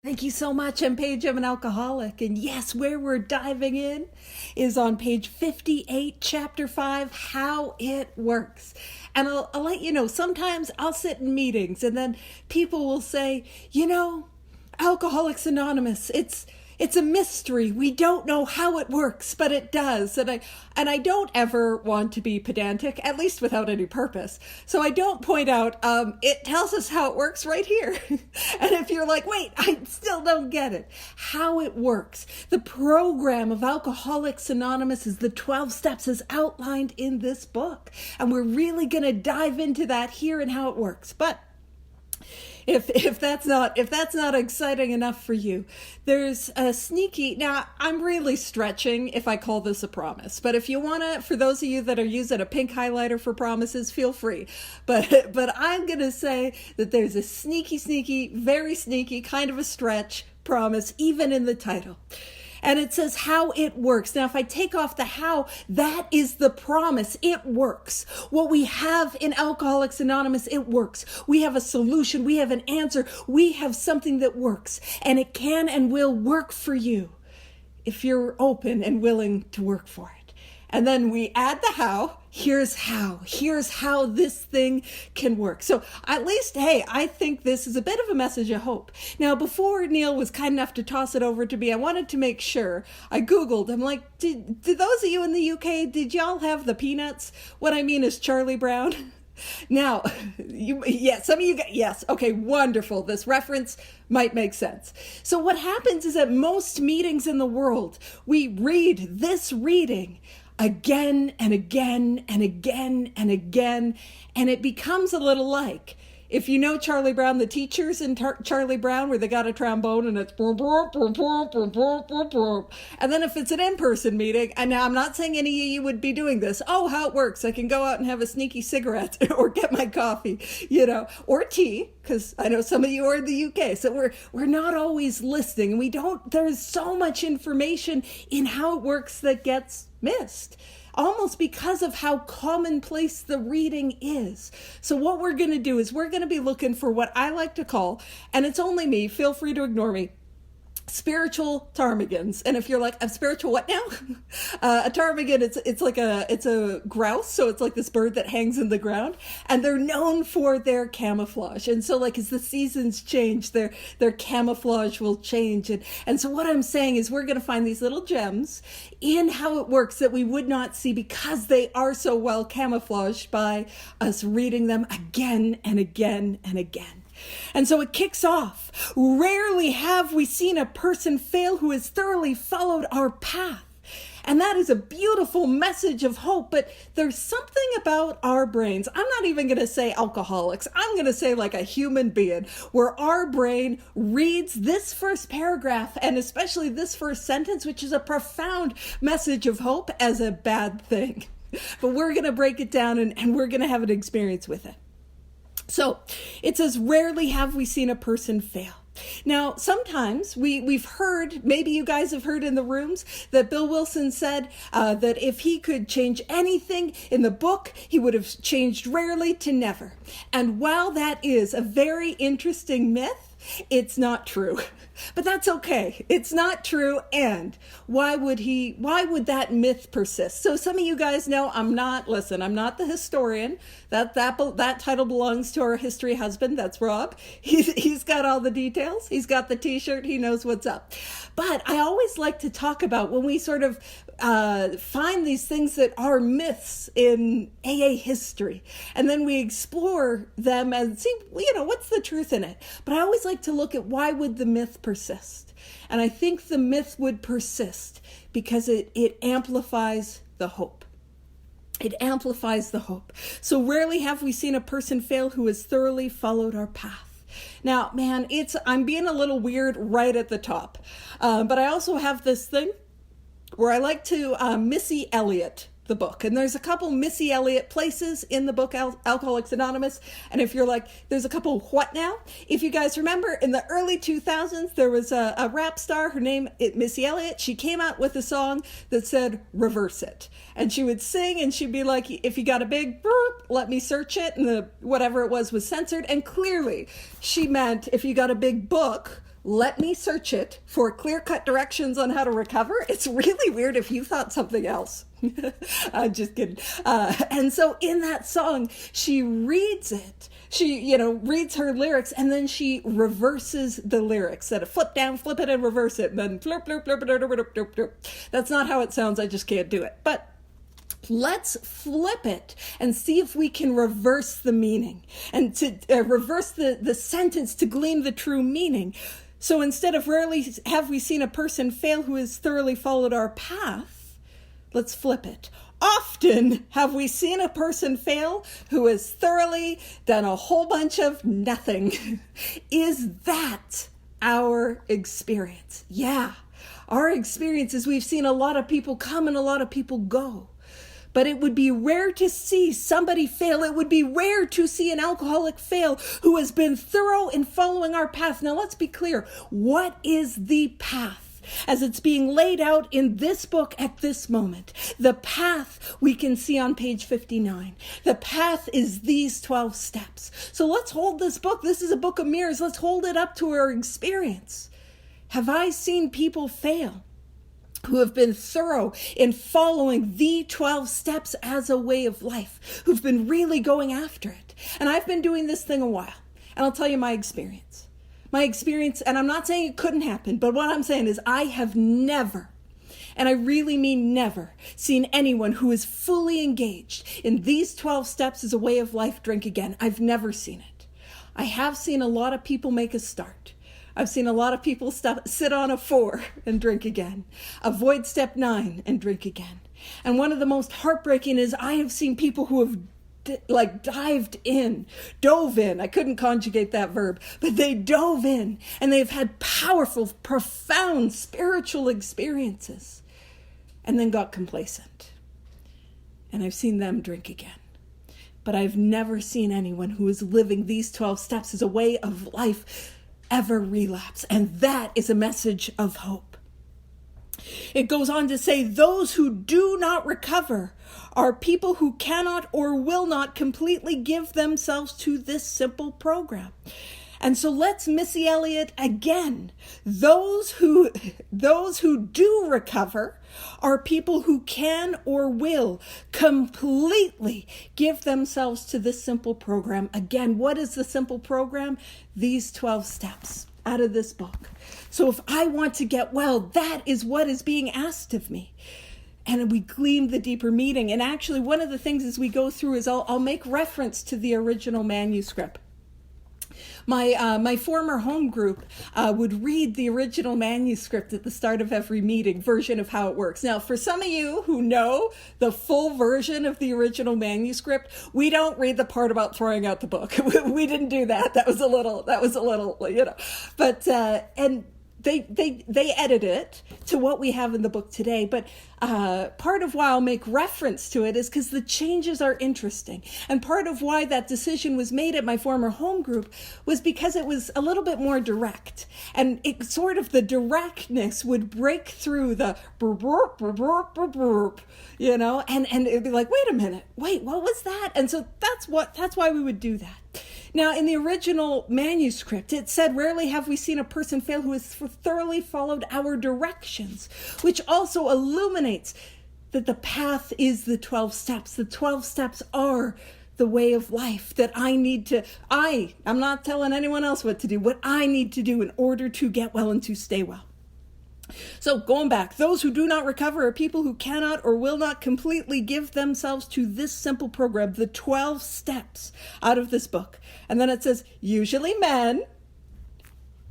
Thank you so much. I'm Paige. I'm an alcoholic. And yes, where we're diving in is on page 58, chapter 5, How It Works. And I'll let you know, sometimes I'll sit in meetings and then people will say, Alcoholics Anonymous, it's a mystery. We don't know how it works, but it does. And I don't ever want to be pedantic, at least without any purpose. So I don't point out, it tells us how it works right here. And if you're like, wait, I still don't get it. How it works. The program of Alcoholics Anonymous is the 12 steps as outlined in this book. And we're really going to dive into that here and how it works. But if that's not exciting enough for you, there's a sneaky. Now I'm really stretching if I call this a promise, but if you want to, for those of you that are using a pink highlighter for promises, feel free. But I'm gonna say that there's a sneaky, very sneaky kind of a stretch promise even in the title. And it says how it works. Now, if I take off the how, that is the promise. It works. What we have in Alcoholics Anonymous, it works. We have a solution. We have an answer. We have something that works. And it can and will work for you if you're open and willing to work for it. And then we add the how. Here's how this thing can work. So at least, hey, I think this is a bit of a message of hope. Now, before Neil was kind enough to toss it over to me, I wanted to make sure. I Googled. I'm like, did those of you in the UK, did y'all have the peanuts? What I mean is Charlie Brown. Now, some of you, yes, okay, wonderful. This reference might make sense. So what happens is at most meetings in the world, we read this reading again and again and again and again, and it becomes a little like, if you know Charlie Brown, the teachers in Charlie Brown, where they got a trombone and it's boom, boom, boom, boom, boom, boom, boom, boom. And then if it's an in-person meeting, and now I'm not saying any of you would be doing this. Oh, how it works. I can go out and have a sneaky cigarette or get my coffee, or tea, because I know some of you are in the UK. So we're not always listening. There's so much information in how it works that gets missed, almost because of how commonplace the reading is. So what we're going to do is we're going to be looking for what I like to call, and it's only me, feel free to ignore me, spiritual ptarmigans. And if you're like, I'm spiritual what now? A ptarmigan, it's a grouse. So it's like this bird that hangs in the ground, and they're known for their camouflage. And so like, as the seasons change, their camouflage will change. And so what I'm saying is we're going to find these little gems in how it works that we would not see because they are so well camouflaged by us reading them again and again and again. And so it kicks off. Rarely have we seen a person fail who has thoroughly followed our path. And that is a beautiful message of hope, but there's something about our brains. I'm not even going to say alcoholics. I'm going to say like a human being, where our brain reads this first paragraph, and especially this first sentence, which is a profound message of hope, as a bad thing. But we're going to break it down and we're going to have an experience with it. So it says, rarely have we seen a person fail. Now, sometimes we've heard, maybe you guys have heard in the rooms, that Bill Wilson said that if he could change anything in the book, he would have changed rarely to never. And while that is a very interesting myth, it's not true. But that's okay. It's not true. And why would that myth persist? So some of you guys know I'm not the historian. That title belongs to our history husband. That's Rob. He's got all the details. He's got the t-shirt. He knows what's up. But I always like to talk about when we sort of find these things that are myths in AA history, and then we explore them and see, what's the truth in it. But I always like to look at, why would the myth persist? And I think the myth would persist because it amplifies the hope. It amplifies the hope. So rarely have we seen a person fail who has thoroughly followed our path. Now, man, I'm being a little weird right at the top. But I also have this thing where I like to Missy Elliott the book. And there's a couple Missy Elliott places in the book Alcoholics Anonymous. And if you're like, there's a couple what now? If you guys remember, in the early 2000s, there was a rap star, her name is Missy Elliott. She came out with a song that said, reverse it. And she would sing and she'd be like, if you got a big burp, let me search it. And whatever it was censored. And clearly she meant, if you got a big book, let me search it for clear-cut directions on how to recover. It's really weird if you thought something else. I'm just kidding. And so in that song, she reads it. She, reads her lyrics, and then she reverses the lyrics. That flip down, flip it, and reverse it, and then flip, flip, flip, flip, flip, flip, flip. That's not how it sounds. I just can't do it. But let's flip it and see if we can reverse the meaning and to reverse the sentence to glean the true meaning. So instead of rarely have we seen a person fail who has thoroughly followed our path, let's flip it. Often have we seen a person fail who has thoroughly done a whole bunch of nothing. Is that our experience? Yeah, our experience is we've seen a lot of people come and a lot of people go. But it would be rare to see somebody fail. It would be rare to see an alcoholic fail who has been thorough in following our path. Now let's be clear. What is the path? As it's being laid out in this book at this moment. The path we can see on page 59. The path is these 12 steps. So let's hold this book. This is a book of mirrors. Let's hold it up to our experience. Have I seen people fail who have been thorough in following the 12 steps as a way of life, who've been really going after it? And I've been doing this thing a while, and I'll tell you my experience. My experience, and I'm not saying it couldn't happen, but what I'm saying is I have never, and I really mean never, seen anyone who is fully engaged in these 12 steps as a way of life drink again. I've never seen it. I have seen a lot of people make a start. I've seen a lot of people sit on a 4 and drink again, avoid step 9 and drink again. And one of the most heartbreaking is I have seen people who have dove in. I couldn't conjugate that verb, but they dove in and they've had powerful, profound spiritual experiences and then got complacent. And I've seen them drink again. But I've never seen anyone who is living these 12 steps as a way of life ever relapse. And that is a message of hope. It goes on to say, those who do not recover are people who cannot or will not completely give themselves to this simple program. And so let's Missy Elliott again. Those who do recover are people who can or will completely give themselves to this simple program. Again, what is the simple program? These 12 steps out of this book. So if I want to get well, that is what is being asked of me. And we glean the deeper meaning. And actually, one of the things as we go through is I'll make reference to the original manuscript. My former home group would read the original manuscript at the start of every meeting, version of how it works. Now, for some of you who know the full version of the original manuscript, we don't read the part about throwing out the book. We didn't do that. That was a little, but, and they edit it to what we have in the book today. But part of why I'll make reference to it is because the changes are interesting. And part of why that decision was made at my former home group was because it was a little bit more direct. And it sort of, the directness would break through the burp, burp, burp, burp, burp, burp, and it'd be like, wait a minute, what was that? And so that's why we would do that. Now, in the original manuscript, it said, rarely have we seen a person fail who has thoroughly followed our directions, which also illuminates that the path is the 12 steps. The 12 steps are the way of life that I'm not telling anyone else what to do, what I need to do in order to get well and to stay well. So going back, those who do not recover are people who cannot or will not completely give themselves to this simple program, the 12 steps out of this book. And then it says, usually men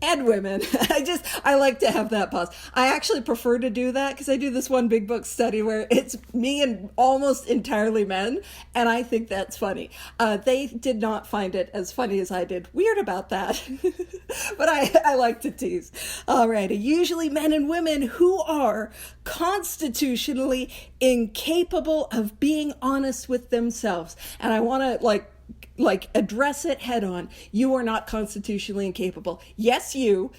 and women. I like to have that pause. I actually prefer to do that because I do this one big book study where it's me and almost entirely men. And I think that's funny. They did not find it as funny as I did. Weird about that. But I like to tease. All right. Usually men and women who are constitutionally incapable of being honest with themselves. And I want to like address it head on. You are not constitutionally incapable. Yes, you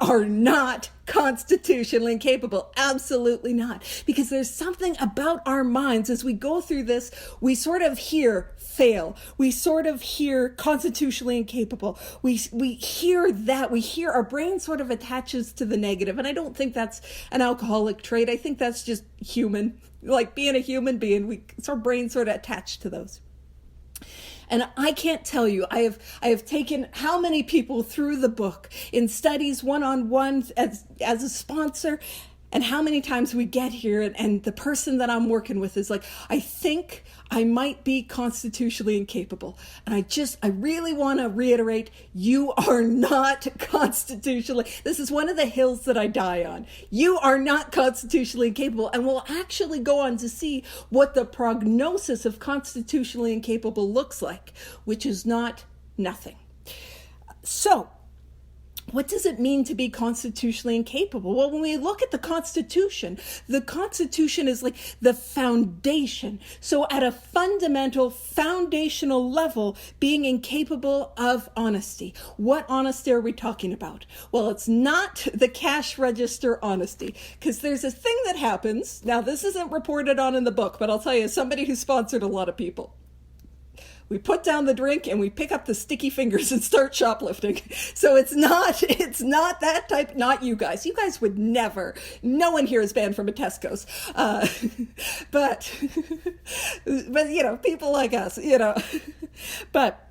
are not constitutionally incapable. Absolutely not. Because there's something about our minds as we go through this, we sort of hear fail. We sort of hear constitutionally incapable. We hear that. We hear our brain sort of attaches to the negative. And I don't think that's an alcoholic trait. I think that's just human. Like being a human being, our brains sort of attached to those. And I can't tell you, I have taken how many people through the book in studies one-on-one as a sponsor, and how many times we get here and the person that I'm working with is like, I think I might be constitutionally incapable. And I really want to reiterate, you are not constitutionally, this is one of the hills that I die on. You are not constitutionally incapable. And we'll actually go on to see what the prognosis of constitutionally incapable looks like, which is not nothing. So, what does it mean to be constitutionally incapable? Well, when we look at the Constitution is like the foundation. So at a fundamental, foundational level, being incapable of honesty. What honesty are we talking about? Well, it's not the cash register honesty, because there's a thing that happens. Now, this isn't reported on in the book, but I'll tell you, as somebody who sponsored a lot of people, we put down the drink and we pick up the sticky fingers and start shoplifting. So it's not that type, not you guys. You guys would never, no one here is banned from a Tesco's. But people like us, but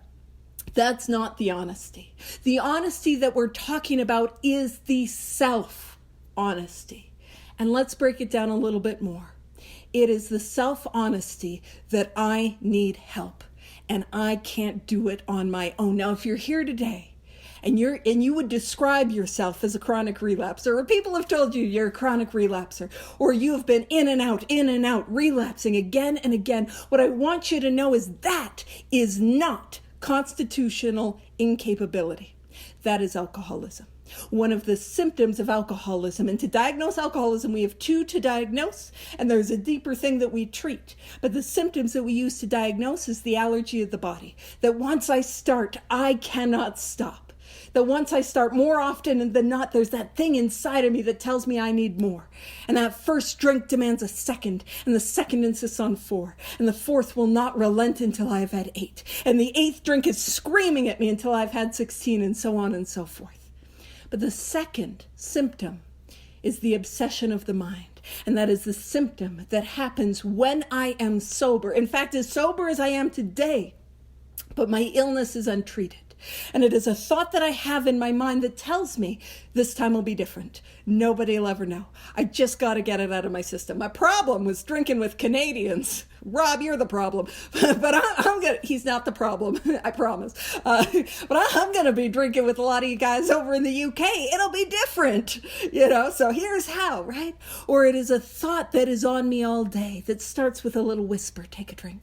that's not the honesty. The honesty that we're talking about is the self-honesty. And let's break it down a little bit more. It is the self-honesty that I need help. And I can't do it on my own. Now, if you're here today and you would describe yourself as a chronic relapser, or people have told you you're a chronic relapser, or you have been in and out, relapsing again and again, what I want you to know is that is not constitutional incapability. That is alcoholism. One of the symptoms of alcoholism, and to diagnose alcoholism, we have two to diagnose, and there's a deeper thing that we treat. But the symptoms that we use to diagnose is the allergy of the body. That once I start, I cannot stop. That once I start, more often than not, there's that thing inside of me that tells me I need more. And that first drink demands a second, and the second insists on 4. And the fourth will not relent until I've had 8. And the 8th drink is screaming at me until I've had 16, and so on and so forth. But the second symptom is the obsession of the mind. And that is the symptom that happens when I am sober. In fact, as sober as I am today, but my illness is untreated. And it is a thought that I have in my mind that tells me this time will be different. Nobody will ever know. I just got to get it out of my system. My problem was drinking with Canadians. Rob, you're the problem. But he's not the problem, I promise. But I'm going to be drinking with a lot of you guys over in the UK. It'll be different, so here's how, right? Or it is a thought that is on me all day that starts with a little whisper, take a drink.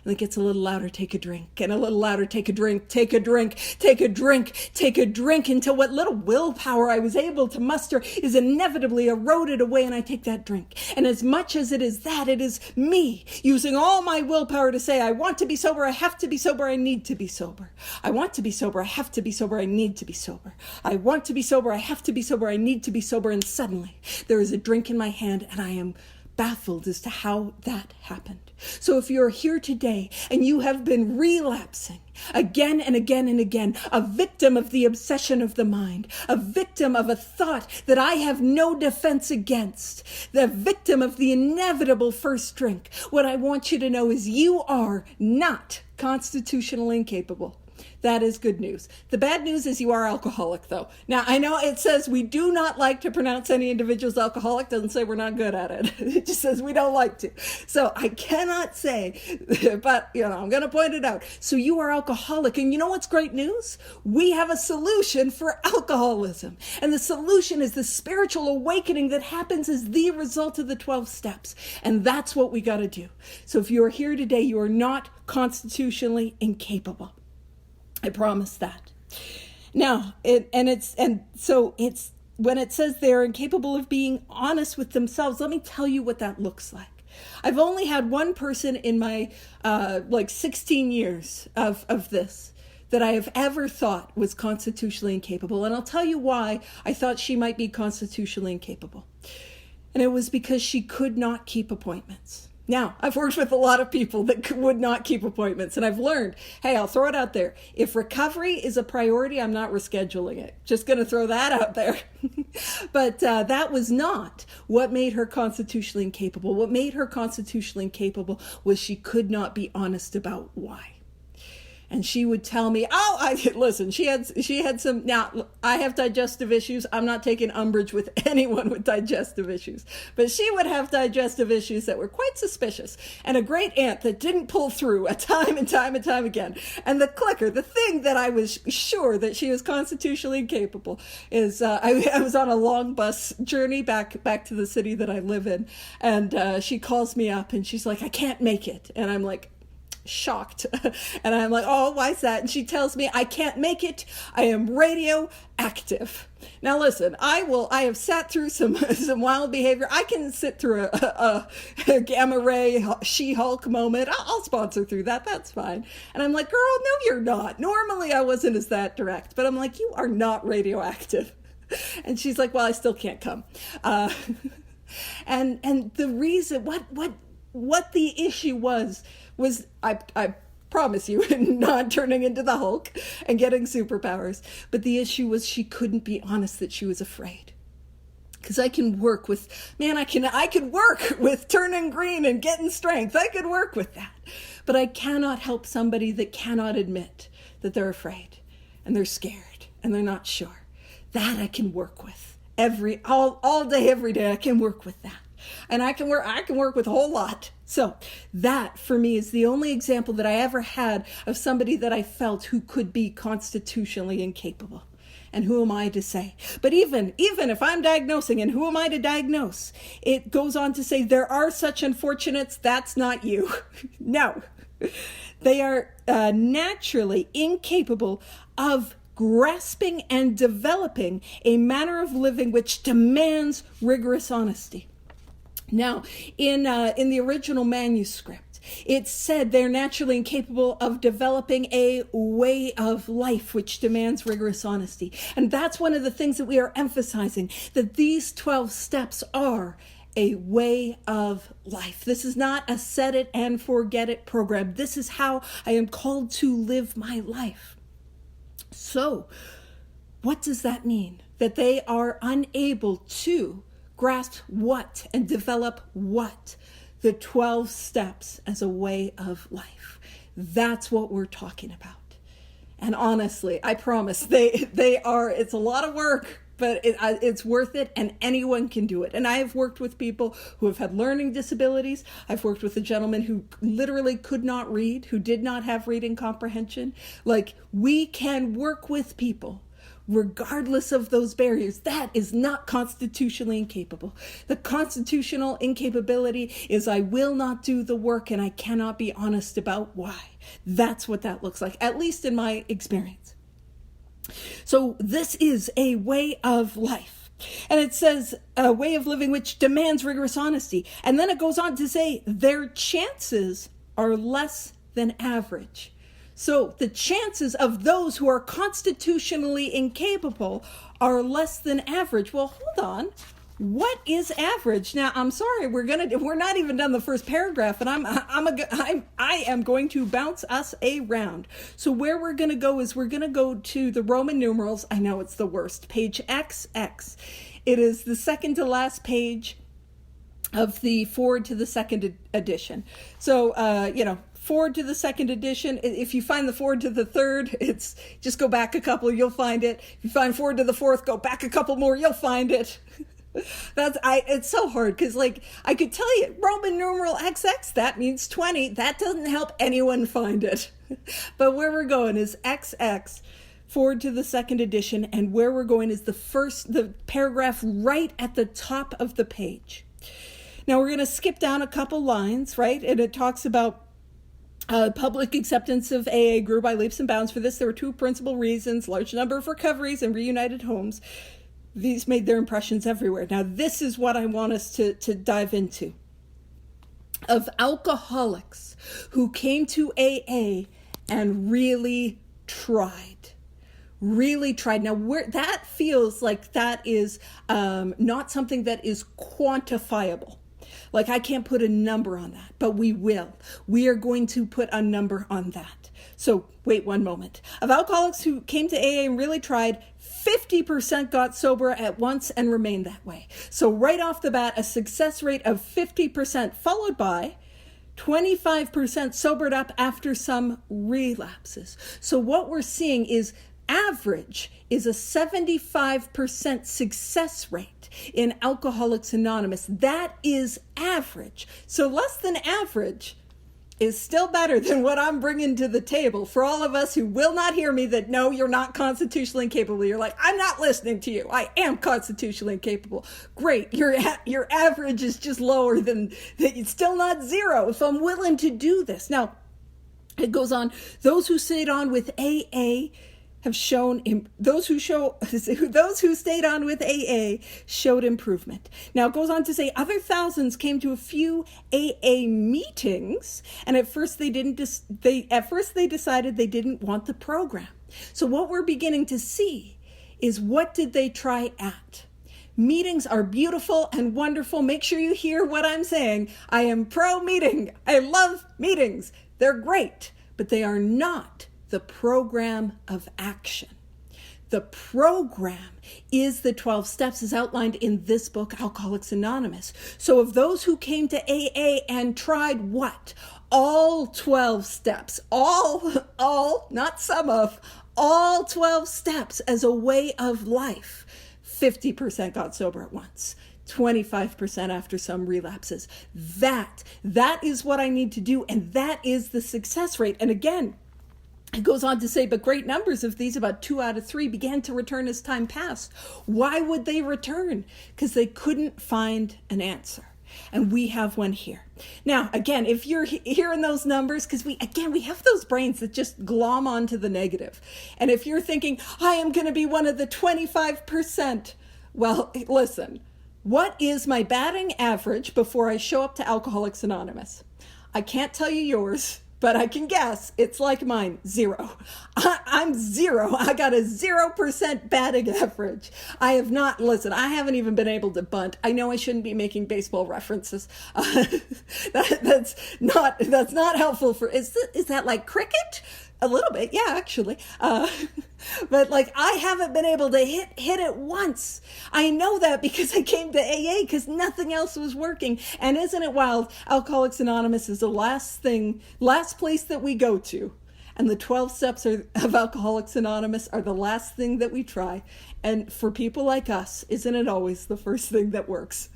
And it gets a little louder, take a drink, and a little louder, take a drink, take a drink, take a drink, take a drink, until what little willpower I was able to muster is inevitably eroded away, and I take that drink. And as much as it is that, it is me using all my willpower to say, I want to be sober, I have to be sober, I need to be sober. I want to be sober, I have to be sober, I need to be sober. I want to be sober, I have to be sober, I need to be sober, and suddenly there is a drink in my hand, and I am baffled as to how that happened. So if you're here today and you have been relapsing again and again and again, a victim of the obsession of the mind, a victim of a thought that I have no defense against, the victim of the inevitable first drink, what I want you to know is you are not constitutionally incapable. That is good news. The bad news is you are alcoholic, though. Now, I know it says we do not like to pronounce any individuals alcoholic. Doesn't say we're not good at it. It just says we don't like to. So I cannot say, but, I'm going to point it out. So you are alcoholic. And you know what's great news? We have a solution for alcoholism. And the solution is the spiritual awakening that happens as the result of the 12 steps. And that's what we got to do. So if you are here today, you are not constitutionally incapable. I promise that. Now, so when it says they're incapable of being honest with themselves, let me tell you what that looks like. I've only had one person in my 16 years of this that I have ever thought was constitutionally incapable. And I'll tell you why I thought she might be constitutionally incapable. And it was because she could not keep appointments. Now, I've worked with a lot of people that would not keep appointments, and I've learned, hey, I'll throw it out there. If recovery is a priority, I'm not rescheduling it. Just going to throw that out there. But that was not what made her constitutionally incapable. What made her constitutionally incapable was she could not be honest about why. And she would tell me, listen, she had some, now I have digestive issues. I'm not taking umbrage with anyone with digestive issues, but she would have digestive issues that were quite suspicious, and a great aunt that didn't pull through a time and time and time again. And the clicker, the thing that I was sure that she was constitutionally incapable is, I was on a long bus journey back to the city that I live in. And she calls me up and she's like, I can't make it. And I'm like, shocked. And I'm like, oh, why is that? And she tells me, I can't make it. I am radioactive. Now listen, I have sat through some wild behavior. I can sit through a gamma ray She-Hulk moment. I'll sponsor through that. That's fine. And I'm like, girl, no, you're not. Normally I wasn't as that direct, but I'm like, you are not radioactive. And she's like, well, I still can't come. And the reason, what the issue was I promise you, not turning into the Hulk and getting superpowers. But the issue was she couldn't be honest that she was afraid. Because I can work with, I could work with turning green and getting strength. I could work with that. But I cannot help somebody that cannot admit that they're afraid and they're scared and they're not sure. That I can work with all day, every day. I can work with that. And I can work with a whole lot. So that for me is the only example that I ever had of somebody that I felt who could be constitutionally incapable. And who am I to say? But even if I'm diagnosing, and who am I to diagnose? It goes on to say there are such unfortunates. That's not you. No, they are naturally incapable of grasping and developing a manner of living which demands rigorous honesty. Now, in the original manuscript, it said they're naturally incapable of developing a way of life which demands rigorous honesty. And that's one of the things that we are emphasizing, that these 12 steps are a way of life. This is not a set it and forget it program. This is how I am called to live my life. So, what does that mean? That they are unable to grasp what and develop what? The 12 steps as a way of life. That's what we're talking about. And honestly, I promise they are, it's a lot of work, but it's worth it, and anyone can do it. And I have worked with people who have had learning disabilities. I've worked with a gentleman who literally could not read, who did not have reading comprehension. Like, we can work with people regardless of those barriers. That is not constitutionally incapable. The constitutional incapability is I will not do the work and I cannot be honest about why. That's what that looks like, at least in my experience. So this is a way of life. And it says a way of living which demands rigorous honesty. And then it goes on to say their chances are less than average. So the chances of those who are constitutionally incapable are less than average. Well, hold on. What is average? Now, I'm sorry, we're not even done the first paragraph, and I am going to bounce us around. So where we're going to go is we're going to go to the Roman numerals. I know it's the worst. Page XX. It is the second to last page of the forward to the second edition. So, forward to the second edition. If you find the forward to the third, it's just go back a couple, you'll find it. If you find forward to the fourth, go back a couple more, you'll find it. It's so hard because, like, I could tell you Roman numeral XX, that means 20. That doesn't help anyone find it. But where we're going is XX, forward to the second edition, and where we're going is the paragraph right at the top of the page. Now we're going to skip down a couple lines, right? And it talks about public acceptance of AA grew by leaps and bounds. For this, there were two principal reasons: large number of recoveries and reunited homes. These made their impressions everywhere. Now, this is what I want us to dive into. of alcoholics who came to AA and really tried. Really tried. Now, that feels like that is not something that is quantifiable. Like, I can't put a number on that, but we will. We are going to put a number on that. So wait one moment. Of alcoholics who came to AA and really tried, 50% got sober at once and remained that way. So right off the bat, a success rate of 50%, followed by 25% sobered up after some relapses. So what we're seeing is average is a 75% success rate in Alcoholics Anonymous. That is average. So less than average is still better than what I'm bringing to the table. For all of us who will not hear me that no, you're not constitutionally incapable. You're like, I'm not listening to you. I am constitutionally incapable. Great. Your average is just lower than that. It's still not zero if I'm willing to do this. Now, it goes on. Those who stayed on with AA have shown those who stayed on with AA showed improvement. Now it goes on to say other thousands came to a few AA meetings, and at first they decided they didn't want the program. So what we're beginning to see is, what did they try at? Meetings are beautiful and wonderful. Make sure you hear what I'm saying. I am pro meeting. I love meetings. They're great, but they are not the program of action. The program is the 12 steps as outlined in this book, Alcoholics Anonymous. So of those who came to AA and tried what? All 12 steps, all, not some of, all 12 steps as a way of life, 50% got sober at once. 25% after some relapses. That is what I need to do, and that is the success rate. And again, it goes on to say, but great numbers of these, about 2 out of 3, began to return as time passed. Why would they return? Because they couldn't find an answer. And we have one here. Now, again, if you're hearing those numbers, because we have those brains that just glom onto the negative. And if you're thinking, I am going to be one of the 25%, well, listen, what is my batting average before I show up to Alcoholics Anonymous? I can't tell you yours, but I can guess it's like mine, 0. I'm 0. I got a 0% batting average. I haven't even been able to bunt. I know I shouldn't be making baseball references. That's not helpful for, is that like cricket? A little bit, yeah, actually. But like, I haven't been able to hit it once. I know that because I came to AA because nothing else was working. And isn't it wild? Alcoholics Anonymous is the last place that we go to. And the 12 steps of Alcoholics Anonymous are the last thing that we try. And for people like us, isn't it always the first thing that works?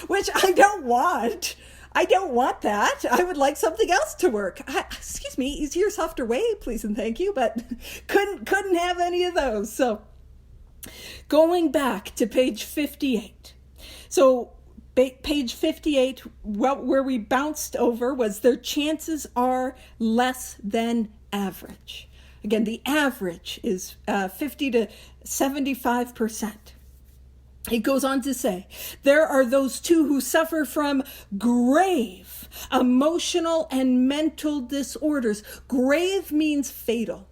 Which I don't want. I don't want that. I would like something else to work. Excuse me, easier, softer way, please and thank you, but couldn't have any of those. So going back to page 58. So page 58, where we bounced over was their chances are less than average. Again, the average is 50 to 75%. It goes on to say, there are those too who suffer from grave emotional and mental disorders. Grave means fatal.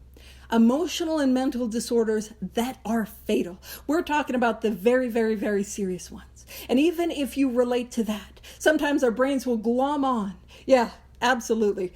Emotional and mental disorders that are fatal. We're talking about the very, very, very serious ones. And even if you relate to that, sometimes our brains will glom on. Yeah, absolutely.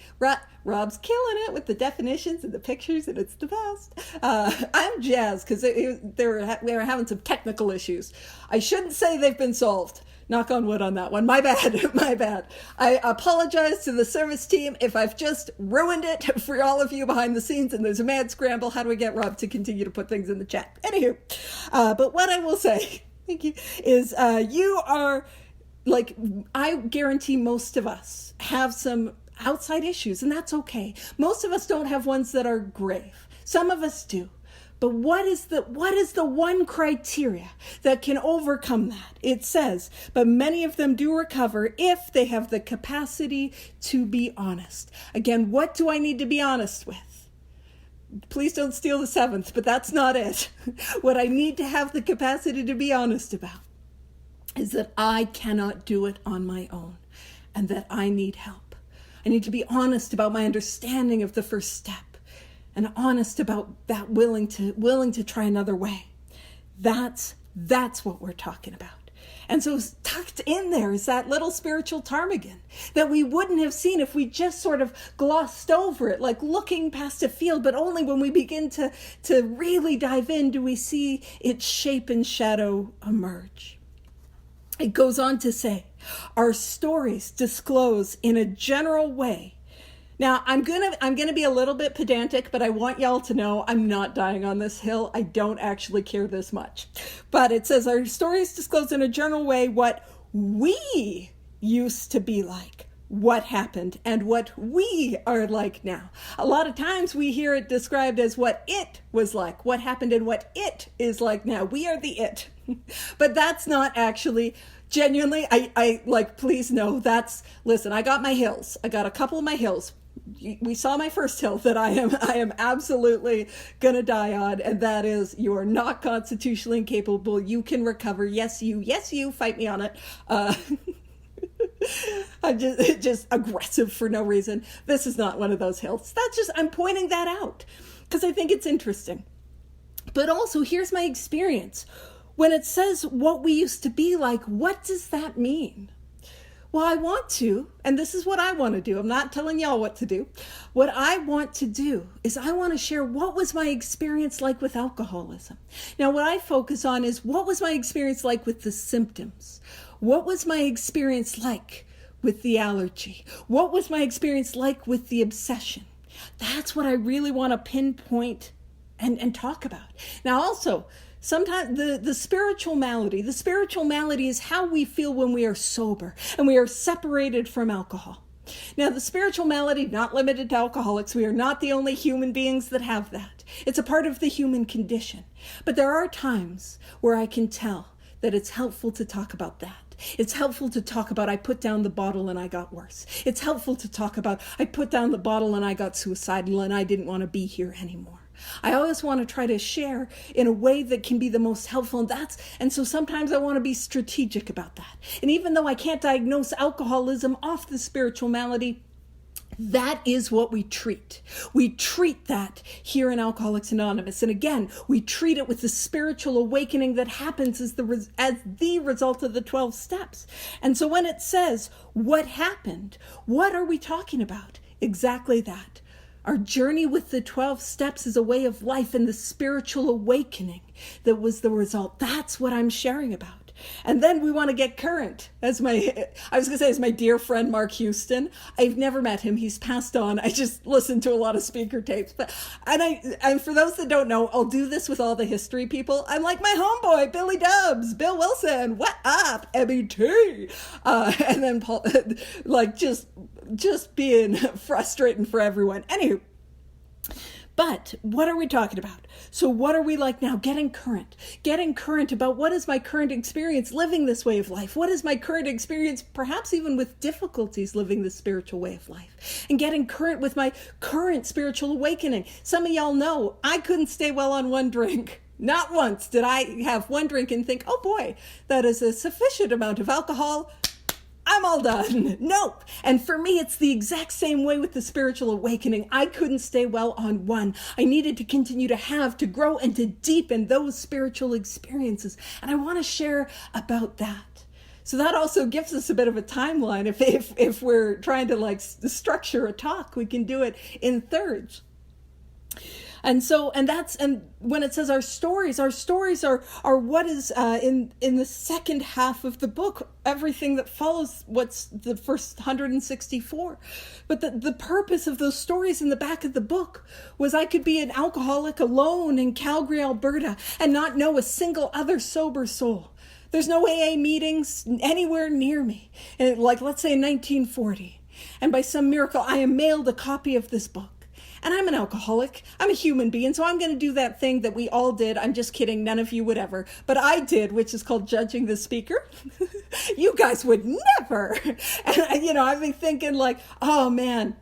Rob's killing it with the definitions and the pictures, and it's the best. I'm jazzed because they were having some technical issues. I shouldn't say they've been solved. Knock on wood on that one. My bad. I apologize to the service team if I've just ruined it for all of you behind the scenes and there's a mad scramble. How do we get Rob to continue to put things in the chat? Anywho, but what I will say, thank you, is you are, like, I guarantee most of us have some outside issues, and that's okay. Most of us don't have ones that are grave. Some of us do. But what is the one criteria that can overcome that? It says, but many of them do recover if they have the capacity to be honest. Again, what do I need to be honest with? Please don't steal the 7th, but that's not it. What I need to have the capacity to be honest about is that I cannot do it on my own. and that I need help. I need to be honest about my understanding of the first step, and honest about that willing to try another way. That's what we're talking about. And so tucked in there is that little spiritual ptarmigan that we wouldn't have seen if we just sort of glossed over it, like looking past a field, but only when we begin to really dive in do we see its shape and shadow emerge. It goes on to say, our stories disclose in a general way. Now, I'm gonna be a little bit pedantic, but I want y'all to know I'm not dying on this hill. I don't actually care this much. But it says, our stories disclose in a general way what we used to be like, what happened, and what we are like now. A lot of times we hear it described as what it was like, what happened, and what it is like now. We are the it. But that's not actually... Genuinely, I like, please know listen, I got my hills. I got a couple of my hills. We saw my first hill that I am absolutely gonna die on, and that is, you are not constitutionally incapable. You can recover. Yes, you fight me on it. I'm just aggressive for no reason. This is not one of those hills. I'm pointing that out because I think it's interesting. But also, here's my experience. When it says what we used to be like, what does that mean? Well, I want to, and this is what I want to do. I'm not telling y'all what to do. What I want to do is I want to share what was my experience like with alcoholism. Now, what I focus on is what was my experience like with the symptoms? What was my experience like with the allergy? What was my experience like with the obsession? That's what I really want to pinpoint and talk about. Now, also, sometimes the spiritual malady is how we feel when we are sober and we are separated from alcohol. Now, the spiritual malady, not limited to alcoholics. We are not the only human beings that have that. It's a part of the human condition. But there are times where I can tell that it's helpful to talk about that. It's helpful to talk about, I put down the bottle and I got worse. It's helpful to talk about, I put down the bottle and I got suicidal and I didn't want to be here anymore. I always want to try to share in a way that can be the most helpful, and so sometimes I want to be strategic about that. And even though I can't diagnose alcoholism off the spiritual malady, that is what we treat. We treat that here in Alcoholics Anonymous. And again, we treat it with the spiritual awakening that happens as the result of the 12 steps. And so when it says, what happened? What are we talking about? Exactly that. Our journey with the 12 steps is a way of life, and the spiritual awakening that was the result. That's what I'm sharing about. And then we want to get current. As my dear friend Mark Houston. I've never met him. He's passed on. I just listened to a lot of speaker tapes. And for those that don't know, I'll do this with all the history people. I'm like my homeboy, Billy Dubs, Bill Wilson, what up, MET? And then Paul, like just being frustrating for everyone. Anywho. But what are we talking about? So what are we like now? Getting current about what is my current experience living this way of life? What is my current experience, perhaps even with difficulties living this spiritual way of life? And getting current with my current spiritual awakening. Some of y'all know I couldn't stay well on one drink. Not once did I have one drink and think, oh boy, that is a sufficient amount of alcohol. I'm all done. Nope. And for me, it's the exact same way with the spiritual awakening. I couldn't stay well on one. I needed to continue to grow, and to deepen those spiritual experiences. And I want to share about that. So that also gives us a bit of a timeline. If we're trying to structure a talk, we can do it in thirds. And when it says our stories are what is in the second half of the book, everything that follows what's the first 164. But the purpose of those stories in the back of the book was I could be an alcoholic alone in Calgary, Alberta, and not know a single other sober soul. There's no AA meetings anywhere near me. And let's say in 1940. And by some miracle, I am mailed a copy of this book. And I'm an alcoholic. I'm a human being, so I'm going to do that thing that we all did. I'm just kidding. None of you would ever. But I did, which is called judging the speaker. You guys would never. And, I've been thinking oh, man,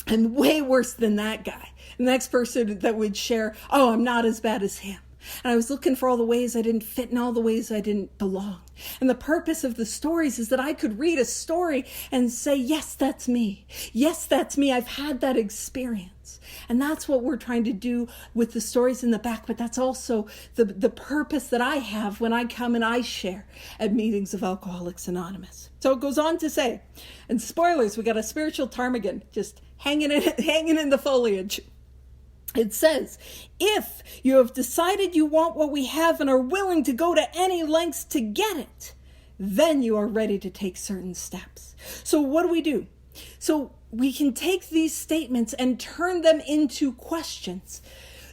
I'm way worse than that guy. The next person that would share, oh, I'm not as bad as him. And I was looking for all the ways I didn't fit and all the ways I didn't belong. And the purpose of the stories is that I could read a story and say, yes, that's me. Yes, that's me. I've had that experience. And that's what we're trying to do with the stories in the back. But that's also the purpose that I have when I come and I share at meetings of Alcoholics Anonymous. So it goes on to say, and spoilers, we got a spiritual ptarmigan just hanging in the foliage. It says, if you have decided you want what we have and are willing to go to any lengths to get it, then you are ready to take certain steps. So what do? So we can take these statements and turn them into questions.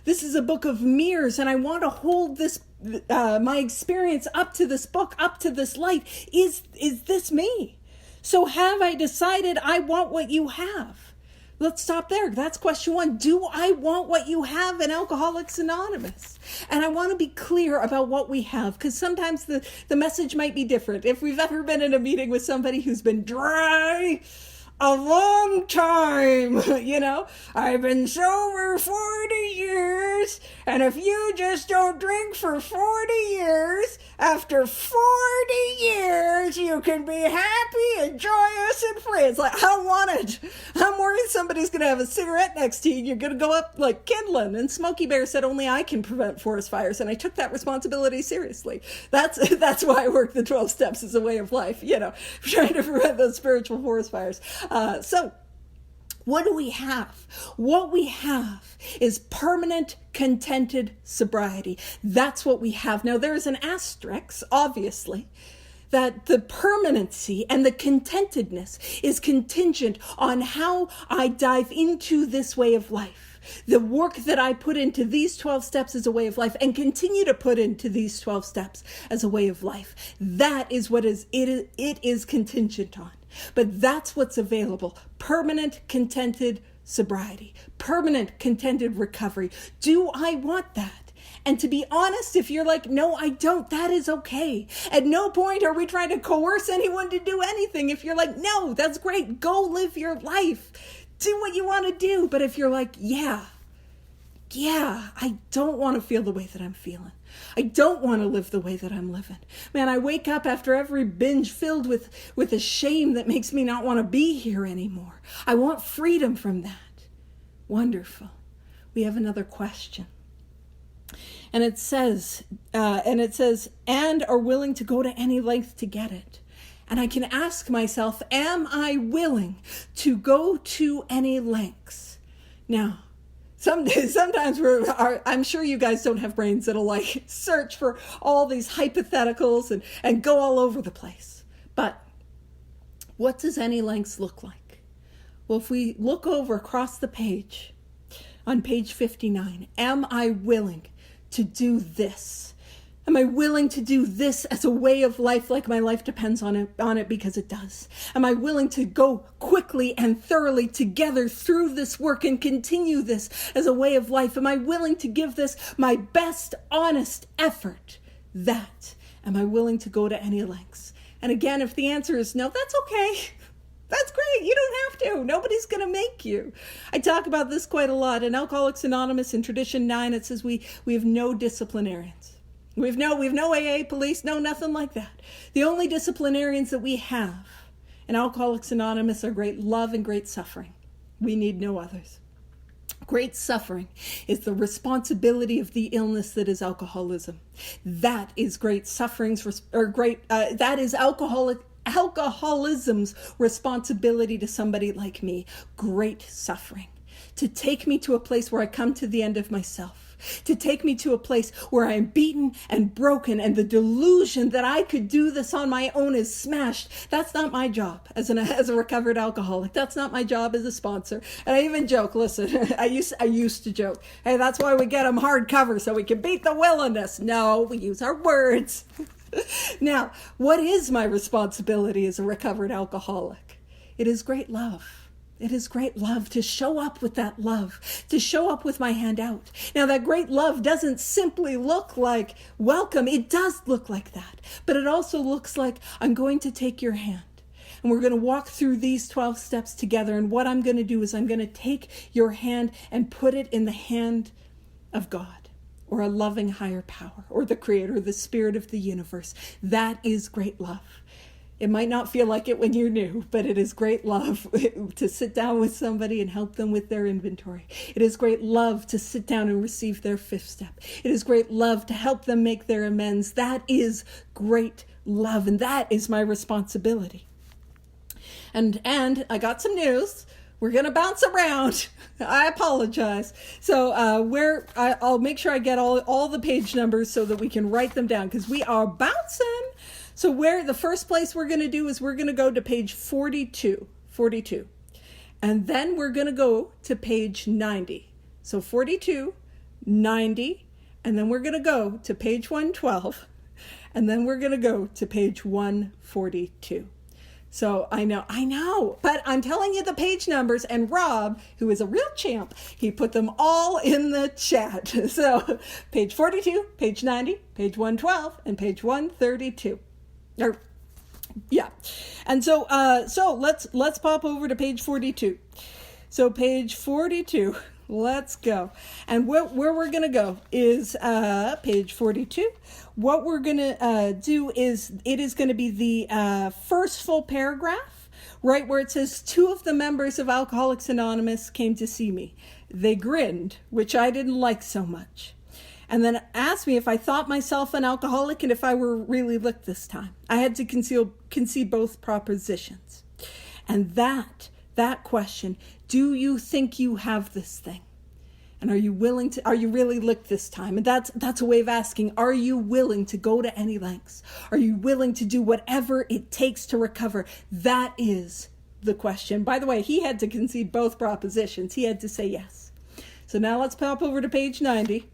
This is a book of mirrors, and I want to hold this, my experience up to this book, up to this light. Is this me? So have I decided I want what you have? Let's stop there. That's question one. Do I want what you have in Alcoholics Anonymous? And I want to be clear about what we have, because sometimes the message might be different. If we've ever been in a meeting with somebody who's been dry a long time, I've been sober 40 years, and if you just don't drink for 40 years, after 40 years, you can be happy and joyous and free. It's like, I don't want it. I'm worried somebody's going to have a cigarette next to you. You're going to go up like kindling. And Smokey Bear said, only I can prevent forest fires. And I took that responsibility seriously. That's why I work the 12 steps as a way of life, trying to prevent those spiritual forest fires. So what do we have? What we have is permanent, contented sobriety. That's what we have. Now, there's an asterisk, obviously, that the permanency and the contentedness is contingent on how I dive into this way of life. The work that I put into these 12 steps as a way of life and continue to put into these 12 steps as a way of life. That is what it is contingent on. But that's what's available. Permanent, contented sobriety. Permanent, contented recovery. Do I want that? And to be honest, if you're like, no, I don't, that is okay. At no point are we trying to coerce anyone to do anything. If you're like, no, that's great. Go live your life. Do what you want to do. But if you're like, yeah, I don't want to feel the way that I'm feeling. I don't want to live the way that I'm living. Man, I wake up after every binge filled with a shame that makes me not want to be here anymore. I want freedom from that. Wonderful. We have another question. And it says, and are willing to go to any length to get it. And I can ask myself, am I willing to go to any lengths? Now, sometimes I'm sure you guys don't have brains that'll search for all these hypotheticals and go all over the place. But what does any lengths look like? Well, if we look over across the page, on page 59, am I willing to do this? Am I willing to do this as a way of life, like my life depends on it because it does? Am I willing to go quickly and thoroughly together through this work and continue this as a way of life? Am I willing to give this my best, honest effort? Am I willing to go to any lengths? And again, if the answer is no, that's okay. That's great. You don't have to. Nobody's going to make you. I talk about this quite a lot. In Alcoholics Anonymous, in Tradition 9, it says we have no disciplinarians. We've no AA, police, no, nothing like that. The only disciplinarians that we have in Alcoholics Anonymous are great love and great suffering. We need no others. Great suffering is the responsibility of the illness that is alcoholism. That is great suffering's, that is alcoholism's responsibility to somebody like me. Great suffering. To take me to a place where I come to the end of myself. To take me to a place where I am beaten and broken and the delusion that I could do this on my own is smashed. That's not my job as a recovered alcoholic. That's not my job as a sponsor. And I even joke, listen, I used to joke, hey, that's why we get them hardcover so we can beat the willingness. No, we use our words. Now, what is my responsibility as a recovered alcoholic? It is great love. It is great love to show up with that love, to show up with my hand out. Now, that great love doesn't simply look like welcome. It does look like that. But it also looks like I'm going to take your hand. And we're going to walk through these 12 steps together. And what I'm going to do is I'm going to take your hand and put it in the hand of God. or a loving higher power, or the creator, the spirit of the universe. That is great love. It might not feel like it when you're new, but it is great love to sit down with somebody and help them with their inventory. It is great love to sit down and receive their fifth step. It is great love to help them make their amends. That is great love, and that is my responsibility. And I got some news. We're going to bounce around. I apologize. So I'll make sure I get all the page numbers so that we can write them down, because we are bouncing. So the first place we're going to do is we're going to go to page 42. And then we're going to go to page 90. So 42, 90, and then we're going to go to page 112. And then we're going to go to page 142. So I know, but I'm telling you the page numbers, and Rob, who is a real champ, he put them all in the chat. So page 42, page 90, page 112, and page 132. And so let's pop over to page 42. So page 42, let's go. And where we're going to go is page 42. What we're going to do is it is going to be the first full paragraph, right where it says 2 of the members of Alcoholics Anonymous came to see me. They grinned, which I didn't like so much. And then asked me if I thought myself an alcoholic and if I were really licked this time. I had to concede both propositions. And that question, do you think you have this thing? And are you really licked this time? And that's a way of asking, are you willing to go to any lengths? Are you willing to do whatever it takes to recover? That is the question. By the way, he had to concede both propositions. He had to say yes. So now let's pop over to page 90.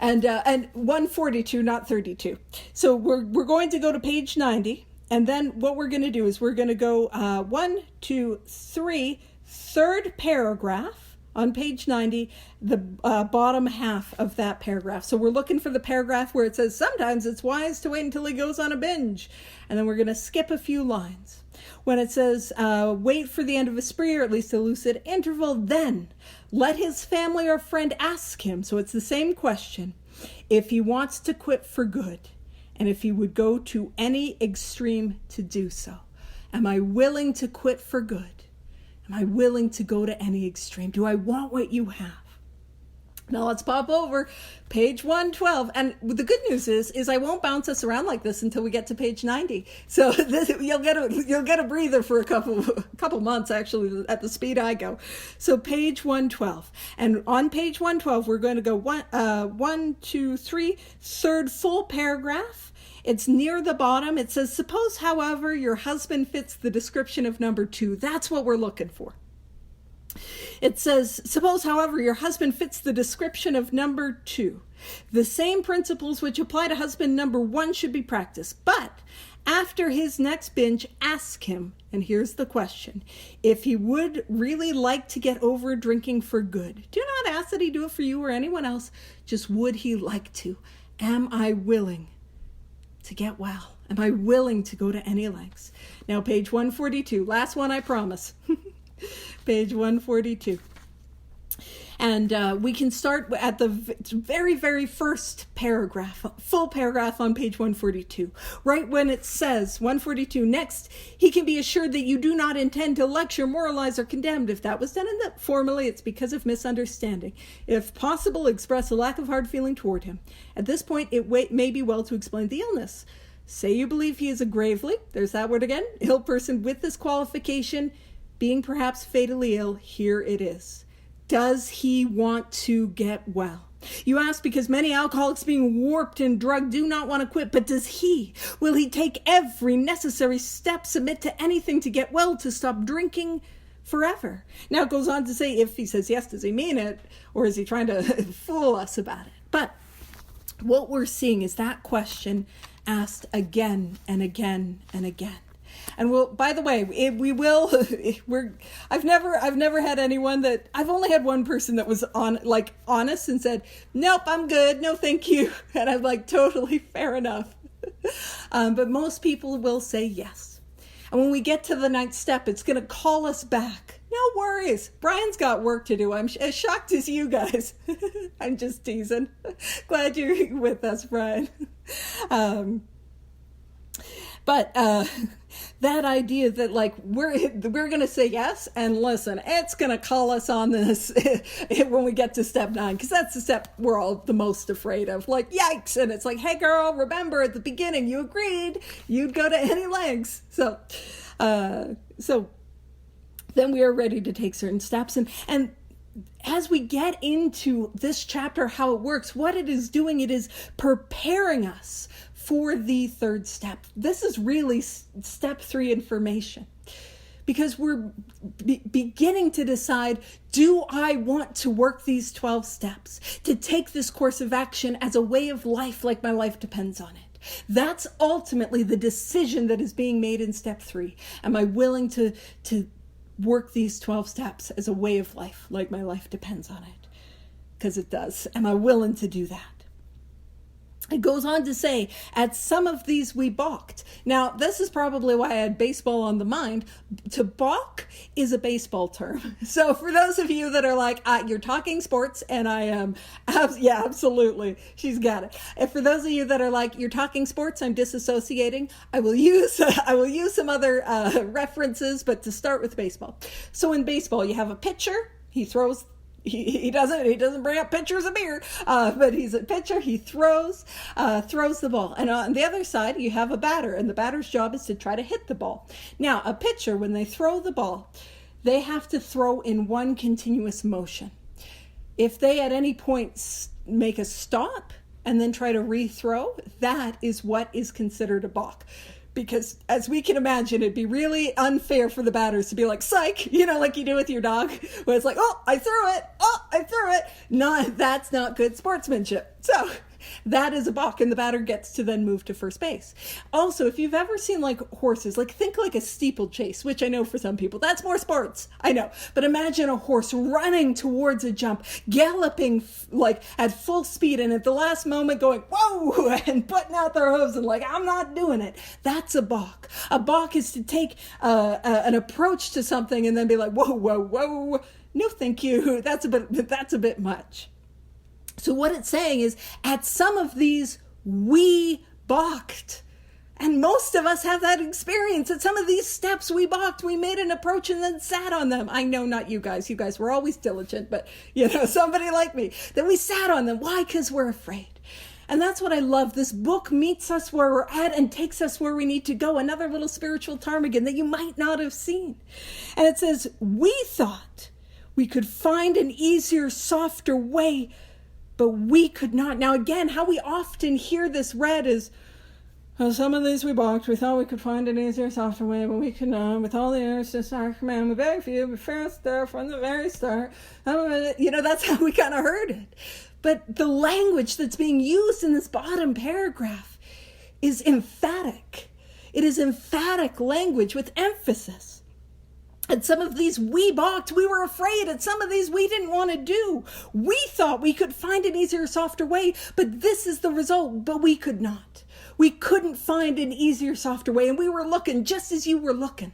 And 142, not 32. So we're going to go to page 90, and then what we're going to do is we're going to go 1, 2, 3, third paragraph on page 90, the bottom half of that paragraph. So we're looking for the paragraph where it says, sometimes it's wise to wait until he goes on a binge. And then we're going to skip a few lines. When it says, wait for the end of a spree, or at least a lucid interval, then let his family or friend ask him. So it's the same question. If he wants to quit for good, and if he would go to any extreme to do so. Am I willing to quit for good? Am I willing to go to any extreme? Do I want what you have? Now let's pop over page 112. And the good news is I won't bounce us around like this until we get to page 90. So you'll get a breather for a couple months, actually, at the speed I go. So page 112. And on page 112, we're going to go 1, 2, 3, third full paragraph. It's near the bottom. It says, suppose, however, your husband fits the description of number 2. That's what we're looking for. It says, suppose, however, your husband fits the description of number 2. The same principles which apply to husband number 1 should be practiced. But after his next binge, ask him, and here's the question, if he would really like to get over drinking for good. Do not ask that he do it for you or anyone else. Just would he like to? Am I willing to get well? Am I willing to go to any lengths? Now, page 142, last one, I promise. Page 142. And we can start at the very, very first paragraph, full paragraph on page 142. Right when it says, 142, next, he can be assured that you do not intend to lecture, moralize, or condemn. If that was done formally, it's because of misunderstanding. If possible, express a lack of hard feeling toward him. At this point, it may be well to explain the illness. Say you believe he is a gravely, there's that word again, ill person with this qualification, being perhaps fatally ill. Here it is. Does he want to get well? You ask because many alcoholics being warped and drugged do not want to quit, but does he? Will he take every necessary step, submit to anything to get well, to stop drinking forever? Now it goes on to say, if he says yes, does he mean it? Or is he trying to fool us about it? But what we're seeing is that question asked again and again and again. And we'll, by the way, I've never had anyone that, I've only had one person that was honest and said, nope, I'm good. No, thank you. And I'm like, totally fair enough. But most people will say yes. And when we get to the 9th step, it's going to call us back No worries. Brian's got work to do. I'm as shocked as you guys. I'm just teasing. Glad you're with us, Brian. But that idea that like we're going to say yes, and listen, it's going to call us on this when we get to step 9, because that's the step we're all the most afraid of. Like, yikes. And it's like, hey girl, remember at the beginning you agreed you'd go to any lengths. So then we are ready to take certain steps. And as we get into this chapter, how it works, what it is doing, it is preparing us for the third step. This is really step 3 information, because we're beginning to decide, do I want to work these 12 steps, to take this course of action as a way of life, like my life depends on it? That's ultimately the decision that is being made in step 3. Am I willing to work these 12 steps as a way of life, like my life depends on it? Because it does. Am I willing to do that? It goes on to say, at some of these we balked. Now, this is probably why I had baseball on the mind. To balk is a baseball term. So for those of you that are like, you're talking sports, and I am, yeah, absolutely, she's got it. And for those of you that are like, you're talking sports, I'm disassociating, I will use some other references, but to start with baseball. So in baseball, you have a pitcher, he throws. He doesn't bring up pitchers of beer, but he's a pitcher. He throws the ball. And on the other side, you have a batter, and the batter's job is to try to hit the ball. Now, a pitcher, when they throw the ball, they have to throw in one continuous motion. If they at any point make a stop and then try to rethrow, that is what is considered a balk. Because as we can imagine, it'd be really unfair for the batters to be like, psych, like you do with your dog, where it's like, oh, I threw it. No, that's not good sportsmanship. So that is a balk, and the batter gets to then move to first base. Also, if you've ever seen like horses, like think like a steeplechase, which I know for some people, that's more sports, I know. But imagine a horse running towards a jump, galloping like at full speed, and at the last moment going, whoa, and putting out their hooves and like, I'm not doing it. That's a balk. A balk is to take an approach to something and then be like, whoa. No, thank you. That's a bit much. So what it's saying is, at some of these, we balked. And most of us have that experience. At some of these steps, we balked. We made an approach and then sat on them. I know not you guys. You guys were always diligent, but, somebody like me. Then we sat on them. Why? Because we're afraid. And that's what I love. This book meets us where we're at and takes us where we need to go. Another little spiritual ptarmigan that you might not have seen. And it says, we thought we could find an easier, softer way, but we could not. Now, again, how we often hear this read is, some of these we balked. We thought we could find an easier, softer way, but we could not. With all the errors to our command, we beg for you, be first there from the very start. That's how we kind of heard it. But the language that's being used in this bottom paragraph is emphatic. It is emphatic language with emphasis. At some of these we balked, we were afraid. At some of these we didn't want to do. We thought we could find an easier, softer way, but this is the result, but we could not. We couldn't find an easier, softer way, and we were looking just as you were looking.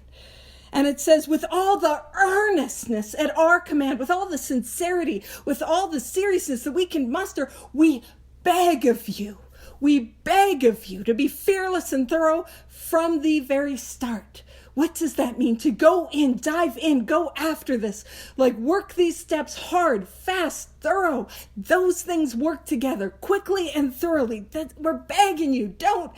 And it says, with all the earnestness at our command, with all the sincerity, with all the seriousness that we can muster, we beg of you. We beg of you to be fearless and thorough from the very start. What does that mean? To go in, dive in, go after this. Like work these steps hard, fast, thorough. Those things work together quickly and thoroughly. We're begging you. Don't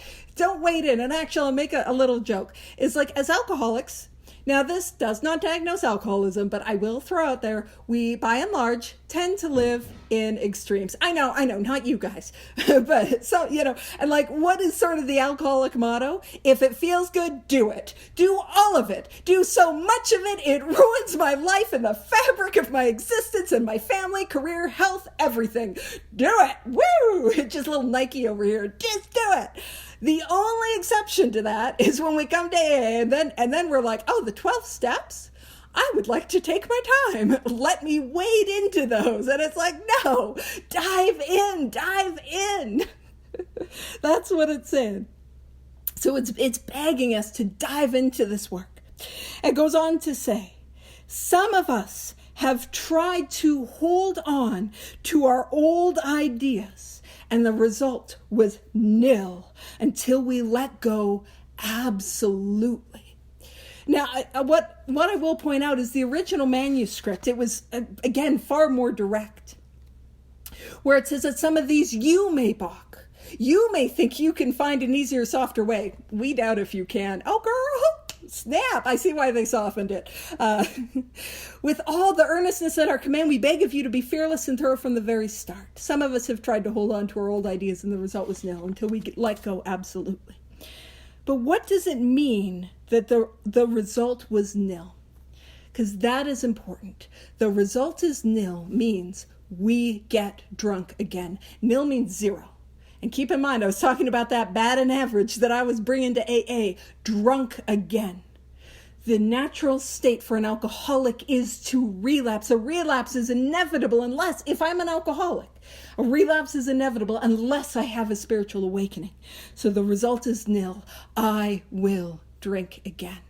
wait in. And actually, I'll make a little joke. It's like, as alcoholics, now this does not diagnose alcoholism, but I will throw out there, we, by and large, tend to live in extremes. I know, not you guys. But so, and like, what is sort of the alcoholic motto? If it feels good, do it. Do all of it. Do so much of it, it ruins my life and the fabric of my existence and my family, career, health, everything. Do it. Woo! Just a little Nike over here. Just do it. The only exception to that is when we come to AA and then we're like, oh, the 12 steps? I would like to take my time. Let me wade into those. And it's like, no, dive in. That's what it's saying. So it's begging us to dive into this work. It goes on to say Some of us have tried to hold on to our old ideas, and the result was nil until we let go absolutely. Now, what I will point out is the original manuscript. It was, again, far more direct, where it says that some of these you may balk. You may think you can find an easier, softer way. We doubt if you can. Oh, girl, snap. I see why they softened it. With all the earnestness at our command, we beg of you to be fearless and thorough from the very start. Some of us have tried to hold on to our old ideas, and the result was nil until we let go absolutely. But what does it mean that the result was nil? Because that is important. The result is nil means we get drunk again. Nil means zero. And keep in mind, I was talking about that bad and average that I was bringing to AA, drunk again. The natural state for an alcoholic is to relapse. A relapse is inevitable unless, if I'm an alcoholic, a relapse is inevitable unless I have a spiritual awakening. So the result is nil. I will drink again.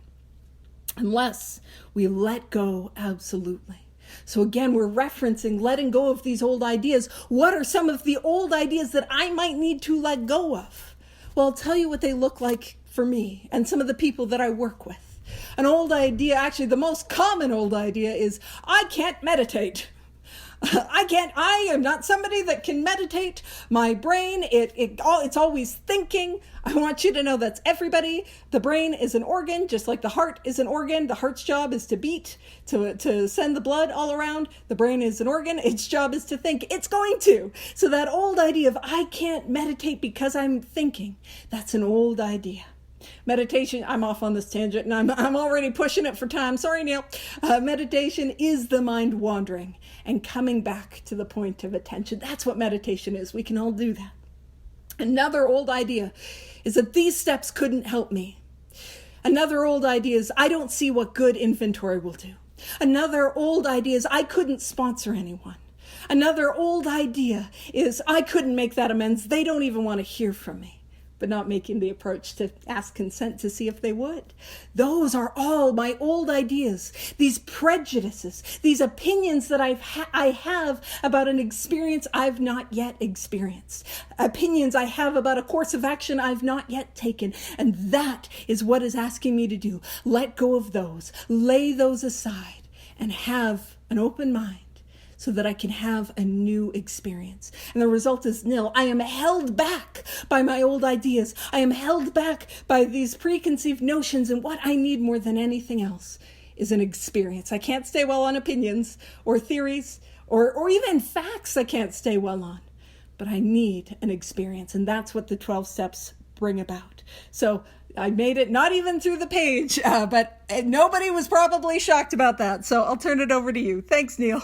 Unless we let go absolutely. So again, we're referencing letting go of these old ideas. What are some of the old ideas that I might need to let go of? Well, I'll tell you what they look like for me and some of the people that I work with. An old idea, actually the most common old idea is, I can't meditate. I am not somebody that can meditate. My brain, it's always thinking. I want you to know that's everybody. The brain is an organ, just like the heart is an organ. The heart's job is to beat, to send the blood all around. The brain is an organ. Its job is to think. It's going to. So that old idea of I can't meditate because I'm thinking, that's an old idea. Meditation, I'm off on this tangent and I'm already pushing it for time. Sorry, Neil. Meditation is the mind wandering and coming back to the point of attention. That's what meditation is. We can all do that. Another old idea is that these steps couldn't help me. Another old idea is I don't see what good inventory will do. Another old idea is I couldn't sponsor anyone. Another old idea is I couldn't make that amends. They don't even want to hear from me. But not making the approach to ask consent to see if they would. Those are all my old ideas, these prejudices, these opinions that I have about an experience I've not yet experienced, opinions I have about a course of action I've not yet taken. And that is what is asking me to do. Let go of those, lay those aside, and have an open mind, so that I can have a new experience. And the result is nil. I am held back by my old ideas. I am held back by these preconceived notions, and what I need more than anything else is an experience. I can't stay well on opinions or theories or even facts I can't stay well on, but I need an experience, and that's what the 12 steps bring about. So I made it not even through the page, but nobody was probably shocked about that. So I'll turn it over to you. Thanks, Neil.